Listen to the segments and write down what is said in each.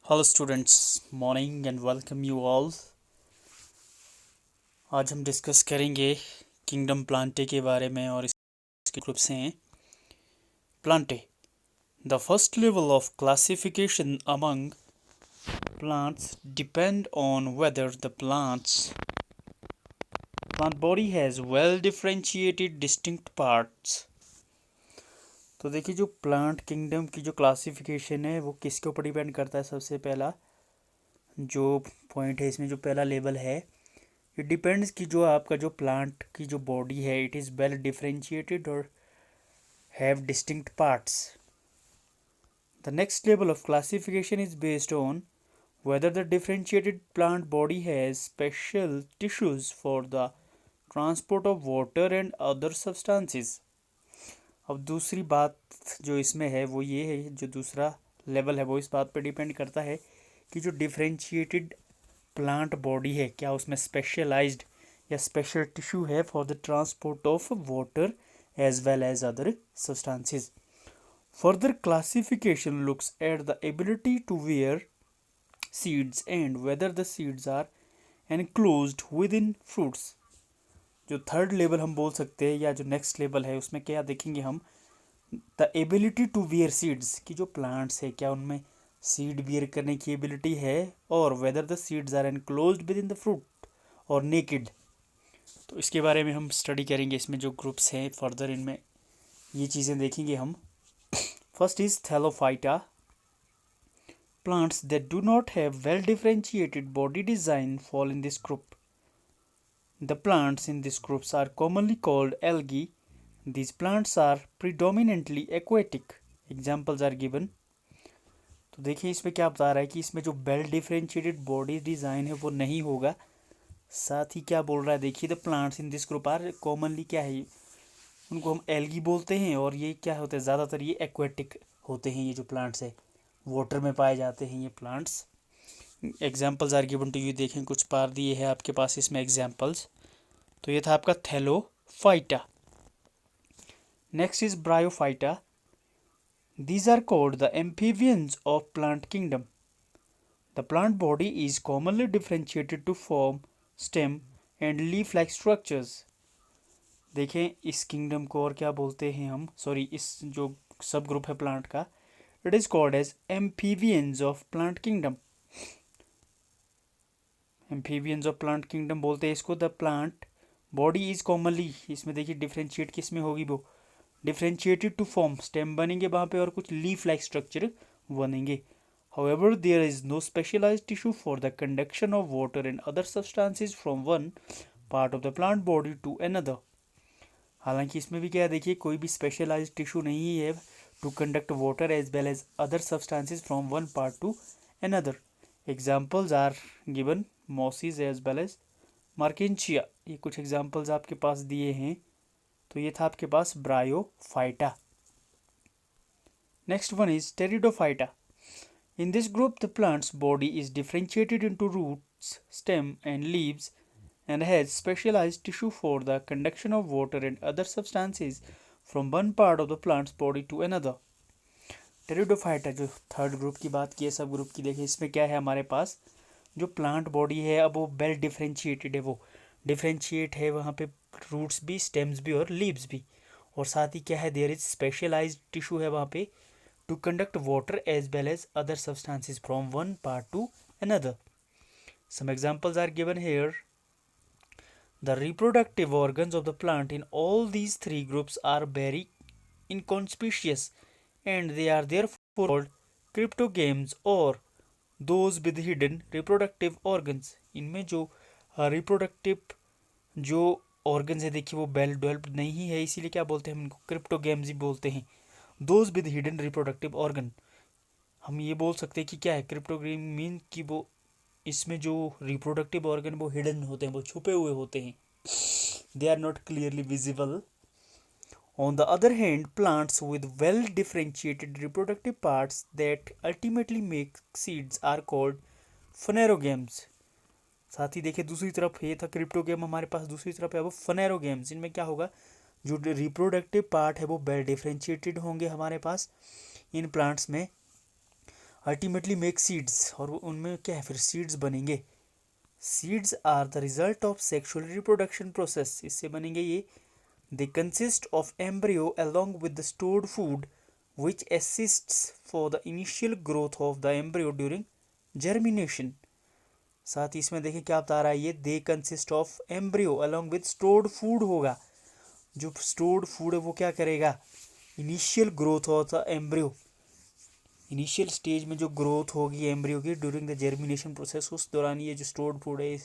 Hello students, morning and welcome you all. आज हम discuss करेंगे किंगडम प्लांटे के बारे में और इसके ग्रुप्स हैं। Plantae, the first level of classification among plants depend on whether the plant body has well differentiated distinct parts। तो देखिए, जो प्लांट किंगडम की जो क्लासिफिकेशन है वो किसके ऊपर डिपेंड करता है। सबसे पहला जो पॉइंट है इसमें, जो पहला लेवल है, इट डिपेंड्स कि जो आपका जो प्लांट की जो बॉडी है इट इज़ वेल डिफरेंशिएटेड और have distinct parts. The next level of classification is based on whether the differentiated plant body has special tissues for the transport of water and other substances। अब दूसरी बात जो इसमें है वो ये है, जो दूसरा लेवल है वो इस बात पर डिपेंड करता है कि जो डिफरेंशिएटेड प्लांट बॉडी है क्या उसमें स्पेशलाइज्ड या स्पेशल टिश्यू है for the transport of water as well as other substances. Further classification looks at the ability to bear seeds and whether the seeds are enclosed within fruits. जो third level हम बोल सकते हैं या जो next level है उसमें क्या देखेंगे हम, the ability to bear seeds, कि जो प्लांट्स है क्या उनमें सीड बियर करने की एबिलिटी है, और whether the seeds are enclosed within the fruit और नेकेड। तो इसके बारे में हम स्टडी करेंगे। इसमें जो ग्रुप्स हैं फर्दर इनमें ये चीज़ें देखेंगे हम। First is Thallophyta, plants that do not have well differentiated body design fall in this group. The plants in these groups are commonly called algae. These plants are predominantly aquatic. Examples are given. तो देखिए इसमें क्या बता रहा है कि इसमें जो वेल डिफरेंशिएटेड बॉडी डिज़ाइन है वो नहीं होगा। साथ ही क्या बोल रहा है, देखिए the plants in this group are commonly क्या है, उनको हम एल्गी बोलते हैं, और ये क्या होते हैं, ज़्यादातर ये एक्वेटिक होते हैं। ये जो प्लांट्स है वाटर में पाए जाते हैं ये plants. Examples are given to you, देखें कुछ पार दिए हैं आपके पास इसमें एग्जाम्पल्स। तो ये था आपका Thallophyta. Next is bryophyta. These are called the amphibians of plant kingdom. The plant body is commonly differentiated to form stem and leaf-like structures. देखें इस किंगडम को और क्या बोलते हैं हम, सॉरी इस जो सब ग्रुप है प्लांट का, it is called as amphibians of plant kingdom. Amphibians of plant kingdom बोलते हैं इसको। The plant body is commonly, इसमें देखिए डिफरेंशिएट किस में होगी, वो डिफरेंशिएटेड टू फॉर्म स्टेम बनेंगे वहाँ पे और कुछ लीफ लाइक स्ट्रक्चर बनेंगे। However, there is no specialized tissue for the conduction of water and other substances from one part of the plant body to another. हालांकि इसमें भी क्या देखिए, कोई भी स्पेशलाइज्ड टिश्यू नहीं है to conduct water as well as other substances from one part to another. Examples are given, mosses as well as Marchantia. ये कुछ एग्जाम्पल्स आपके पास दिए हैं। तो ये था आपके पास Bryophyta. Next one is Pteridophyta. In this group, the plant's body is differentiated into roots, stem, and leaves, and has specialized tissue for the conduction of water and other substances from one part of the plant's body to another. Pteridophyta जो third group की बात की है, सब group की, देखिए इसमें क्या है हमारे पास, जो प्लांट बॉडी है अब वो वेल डिफरेंशिएटेड है, वो डिफरेंशिएट है वहाँ पे रूट्स भी, स्टेम्स भी और लीव्स भी, और साथ ही क्या है, देयर इज स्पेशलाइज्ड टिश्यू है वहाँ पे to conduct water as well as other substances from one part to another. Some examples are given here. The reproductive organs of the plant in all these three groups are very inconspicuous and they are therefore called cryptogames or those with hidden reproductive organs. इनमें जो reproductive जो organs है देखिए वो well developed नहीं है, इसीलिए क्या बोलते हैं हम इनको क्रिप्टोगेम्स ही बोलते हैं। Those with hidden reproductive organ, हम ये बोल सकते हैं कि क्या है, क्रिप्टोग्राम मीन कि वो इसमें जो रिप्रोडक्टिव ऑर्गन वो हिडन होते हैं, वो छुपे हुए होते हैं, they are not clearly visible. On the other hand, plants with well differentiated reproductive parts that ultimately make seeds are called phanerogams. साथ ही देखिए दूसरी तरफ ये था क्रिप्टोगेम हमारे पास, दूसरी तरफ है वो फनेरोगेम्स। इनमें क्या होगा, जो रिप्रोडक्टिव पार्ट है वो वेल डिफरेंशिएटेड होंगे हमारे पास इन प्लांट्स में, अल्टीमेटली मेक सीड्स, और उनमें क्या है फिर सीड्स बनेंगे। Seeds are the result of sexual reproduction process, इससे बनेंगे ये। They consist of embryo along with the stored food which assists for the initial growth of the embryo during germination। साथ ही इसमें देखिए क्या बता रहा है ये, they consist of embryo along with stored food होगा, जो स्टोर्ड फूड है वो क्या करेगा, initial growth of the embryo, initial stage में जो ग्रोथ होगी एम्ब्रियो की ड्यूरिंग द जर्मिनेशन प्रोसेस, उस दौरान ये जो स्टोर्ड फूड है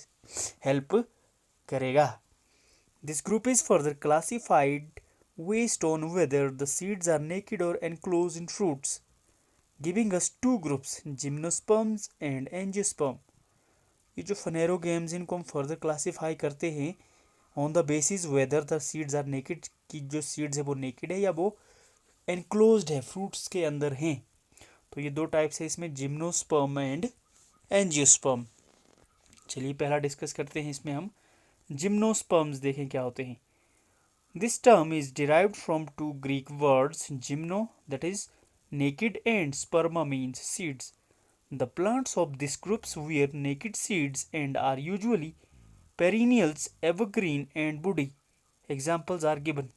हेल्प करेगा। This group is further classified based on whether the seeds are naked or enclosed in fruits, giving us two groups, gymnosperms and angiosperm। ये जो फनेरोगेम्स इनको हम फर्दर क्लासीफाई करते हैं on the basis whether the seeds are naked, कि जो seeds है वो नेकेड है या वो एनक्लोज्ड है, फ्रूट्स के अंदर हैं। तो ये दो टाइप्स है इसमें, जिम्नोस्पर्म एंड एंजियोस्पर्म। चलिए पहला डिस्कस करते हैं इसमें हम जिम्नोस्पर्म्स, देखें क्या होते हैं। This term is derived from two Greek words, gymno, that is naked, and sperma means seeds. The plants of this group wear naked seeds and are usually perennials, evergreen and woody. Examples are given।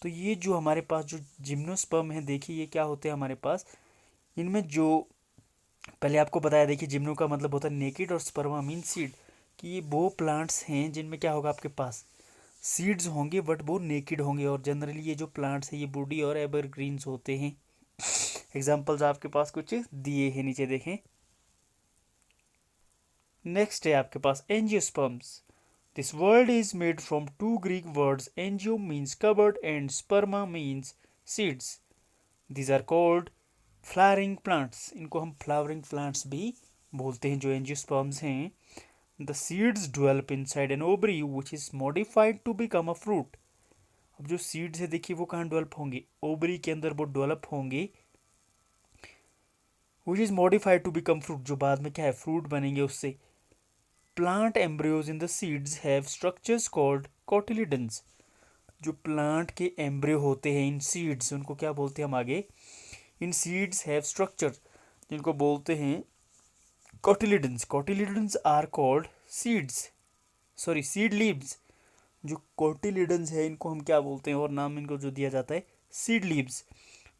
तो ये जो हमारे पास जो gymnosperm है, देखिए ये क्या होते हैं हमारे पास, इनमें जो पहले आपको बताया, देखिए जिम्नो का मतलब होता है नेकेड और स्पर्मा मीन सीड, कि ये वो प्लांट्स हैं जिनमें क्या होगा आपके पास सीड्स होंगे बट वो नेकेड होंगे, और जनरली ये जो प्लांट्स हैं ये बूडी और एवरग्रीन्स होते हैं। एग्जांपल्स आपके पास कुछ दिए हैं नीचे देखें। नेक्स्ट है आपके पास angiosperms. This word is made from two Greek words, angio means covered and sperma means seeds. These are called flowering plants, इनको हम फ्लावरिंग प्लांट्स भी बोलते हैं जो एंजियोस्पर्म्स हैं। The seeds develop inside an ovary which is modified to become a fruit। अब जो seeds है देखिए वो कहाँ डेवलप होंगे, ओवरी के अंदर वो डेवलप होंगे, which is modified to become fruit, जो बाद में क्या है फ्रूट बनेंगे उससे। Plant embryos in the seeds have structures called cotyledons. जो प्लांट के एम्ब्रियो होते हैं इन सीड्स, उनको क्या बोलते हैं हम आगे, इन सीड्स हैव स्ट्रक्चर, जिनको बोलते हैं cotyledons. Cotyledons are called seeds, sorry seed leaves. जो कोटिलिडन्स है इनको हम क्या बोलते हैं, और नाम इनको जो दिया जाता है seed leaves,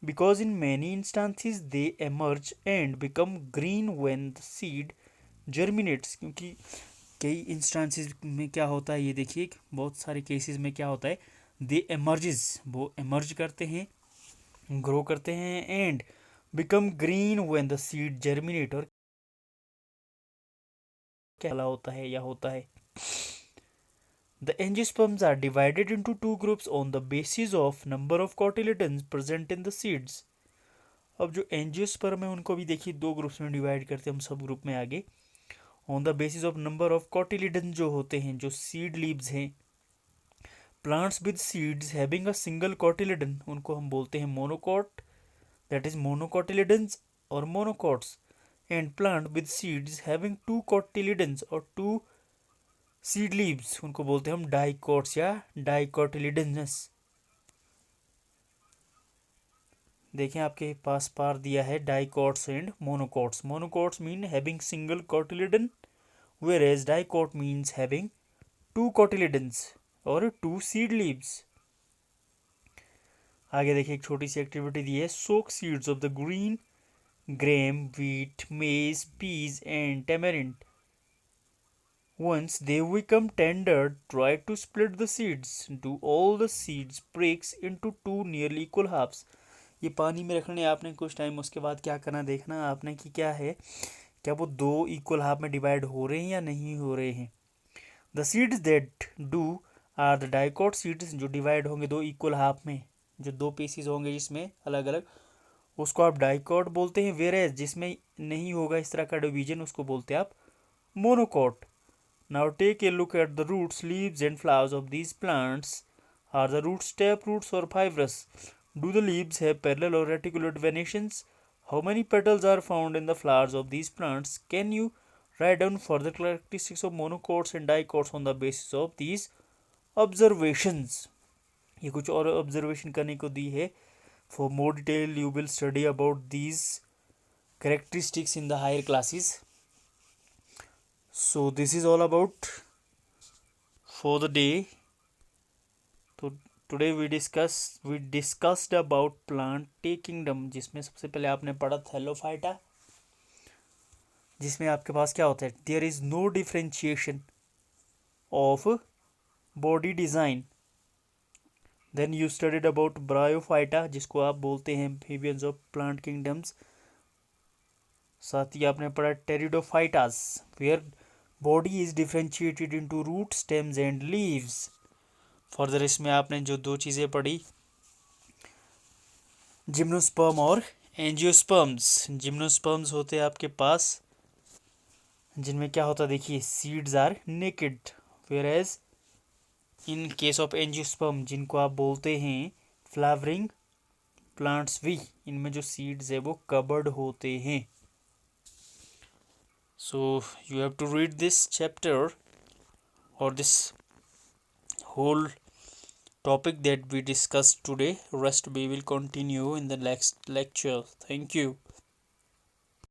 because in many instances they emerge and become green when the seed germinates. क्योंकि कई इंस्टांसेस में क्या होता है, ये देखिए बहुत सारे केसेस में क्या होता है, दे एमर्जेस, वो एमर्ज करते हैं, ग्रो करते हैं, and become green when the seed germinate, और क्या होता है या होता है। The angiosperms are divided into two groups on the basis of number of cotyledons present in the seeds। अब जो एंजियोस्पर्म है उनको भी देखिए दो ग्रुप्स में डिवाइड करते हैं हम सब ग्रुप में आगे, on the basis of number of cotyledon जो होते हैं, जो सीड लीव्स हैं। Plants with seeds having a single cotyledon, उनको हम बोलते हैं मोनोकॉट, दैट इज मोनोकोटिलिडन्स और monocots. And plant with seeds having two cotyledons और टू सीड लीव्स, उनको बोलते हैं हम डाइकोट्स या डाइकोटिलिडनस। देखें आपके पास पार दिया है dicots and monocots. Monocots mean having single cotyledon, whereas dicot means having two cotyledons और two seed leaves। आगे देखिए एक छोटी सी एक्टिविटी दी है, soak seeds of the green gram, wheat, maize, peas and tamarind। Once they become tender, try to split the seeds. Do all the seeds breaks into two nearly equal halves। ये पानी में रखने आपने कुछ time, उसके बाद क्या करना देखना आपने कि क्या है, क्या वो दो इक्वल हाफ में डिवाइड हो रहे हैं या नहीं हो रहे हैं। The seeds that do are the dicot seeds, जो डिवाइड होंगे दो इक्वल हाफ में, जो दो पीसीज होंगे जिसमें अलग अलग, उसको आप डाइकोट बोलते हैं। वेरेज जिसमें नहीं होगा इस तरह का डिवीजन, उसको बोलते हैं आप monocot. Now take a look at the roots, leaves and flowers of these plants. Are the roots tap roots or fibrous? Do the leaves have parallel or reticulate venations? How many petals are found in the flowers of these plants? Can you write down further characteristics of monocots and dicots on the basis of these observations? ये कुछ और observation करने को दी है। For more detail you will study about these characteristics in the higher classes. So this is all about for the day. तो today we discussed about plant kingdom, जिसमें सबसे पहले आपने पढ़ा थैलोफाइटा, जिसमें आपके पास क्या होता है, there is no differentiation of body design. Then you studied about bryophyta, जिसको आप बोलते हैं एम्फीबियंस ऑफ प्लांट किंगडम्स. साथ ही आपने पढ़ा Pteridophytas, where body is differentiated into root, stems and leaves. Further इसमें आपने जो दो चीज़ें पढ़ी, जिम्नोस्पर्म और एंजियोस्पर्म्स. जिम्नोस्पर्म्स होते हैं आपके पास जिनमें क्या होता है, देखिए, seeds are naked, whereas in case of angiosperm, जिनको आप बोलते हैं फ्लावरिंग प्लांट्स भी, इनमें जो सीड्स है वो कवर्ड होते हैं. So you have to read this chapter और this whole topic that we discussed today. Rest we will continue in the next lecture. Thank you.